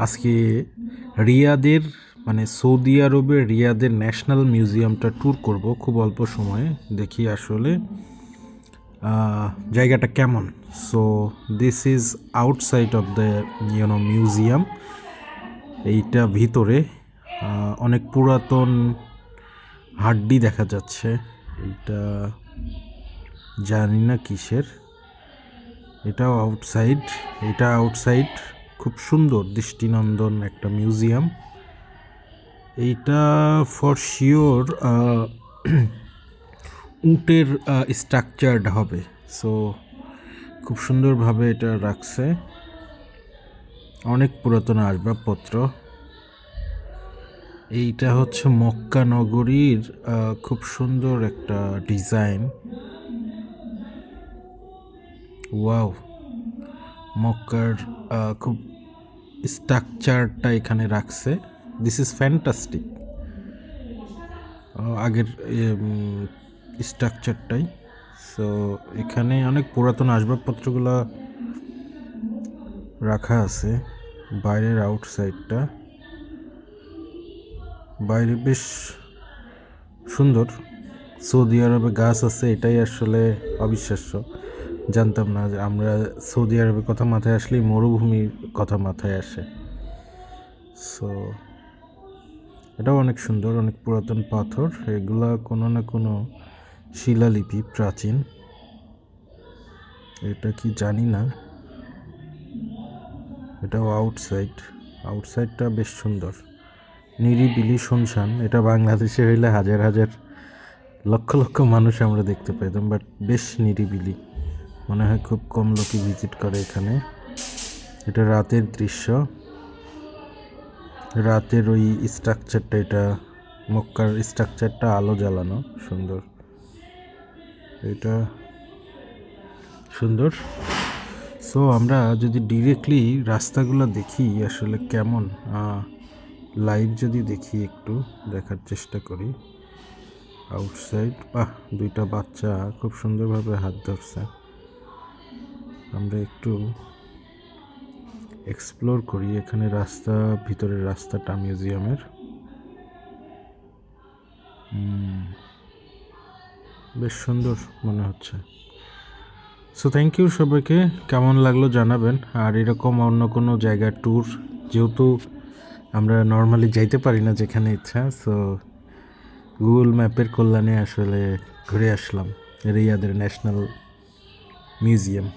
আজকে রিয়াদের মানে সৌদি আরবের রিয়াদের ন্যাশনাল মিউজিয়ামটা ট্যুর করব খুব অল্প সময়ে। দেখি আসলে জায়গাটা কেমন। So this is outside of the museum. এইটা ভিতরে অনেক পুরাতন হাড্ডি দেখা যাচ্ছে। এইটা জানি না কিসের। এটাও আউটসাইড, এটা আউটসাইড। খুব সুন্দর দৃষ্টিনন্দন একটা মিউজিয়াম। এইটা ফর শিওর উটের স্ট্রাকচার্ড হবে। সো খুব সুন্দরভাবে এটা রাখছে, অনেক পুরাতন আসবাবপত্র। এইটা হচ্ছে মক্কা নগরীর খুব সুন্দর একটা ডিজাইন। ওয়াও, মক্কার খুব স্ট্রাকচারটা এখানে রাখছে। This is fantastic. আগের স্ট্রাকচারটাই। সো এখানে অনেক পুরাতন আসবাবপত্রগুলো রাখা আছে। বাইরের আউটসাইডটা, বাইরে বেশ সুন্দর। সৌদি আরবে গাছ আছে, এটাই আসলে অবিশ্বাস্য। জানতাম না যে আমরা সৌদি আরবের কথা মাথায় আসলেই মরুভূমির কথা মাথায় আসে। সো এটাও অনেক সুন্দর, অনেক পুরাতন পাথর। এগুলা কোনো না কোনো শিলালিপি, প্রাচীন। এটা কি জানি না। এটাও আউটসাইড, আউটসাইডটা বেশ সুন্দর, নিরিবিলি শুনশান। এটা বাংলাদেশে হইলে হাজার হাজার লক্ষ লক্ষ মানুষ আমরা দেখতে পেতাম, বাট বেশ নিরিবিলি। মনে হয় খুব কম লোকই ভিজিট করে এখানে। এটা রাতের দৃশ্য, রাতের ওই স্ট্রাকচারটা, এটা মক্কার স্ট্রাকচারটা আলো জ্বালানো, সুন্দর। এটা সুন্দর। সো আমরা যদি ডিরেক্টলি রাস্তাগুলো দেখি আসলে কেমন, লাইভ যদি দেখি, একটু দেখার চেষ্টা করি। আউটসাইড, বাহ, দুইটা বাচ্চা খুব সুন্দরভাবে হাত ধরছে। আমরা একটু এক্সপ্লোর করি এখানে রাস্তা, ভিতরের রাস্তাটা মিউজিয়ামের। বেশ সুন্দর মনে হচ্ছে। সো থ্যাংক ইউ সবাইকে, কেমন লাগলো জানাবেন। আর এরকম অন্য কোনো জায়গার ট্যুর, যেহেতু আমরা নর্মালি যাইতে পারি না যেখানে ইচ্ছা, সো গুগল ম্যাপের কল্যাণে আসলে ঘুরে আসলাম রিয়াদের ন্যাশনাল মিউজিয়াম।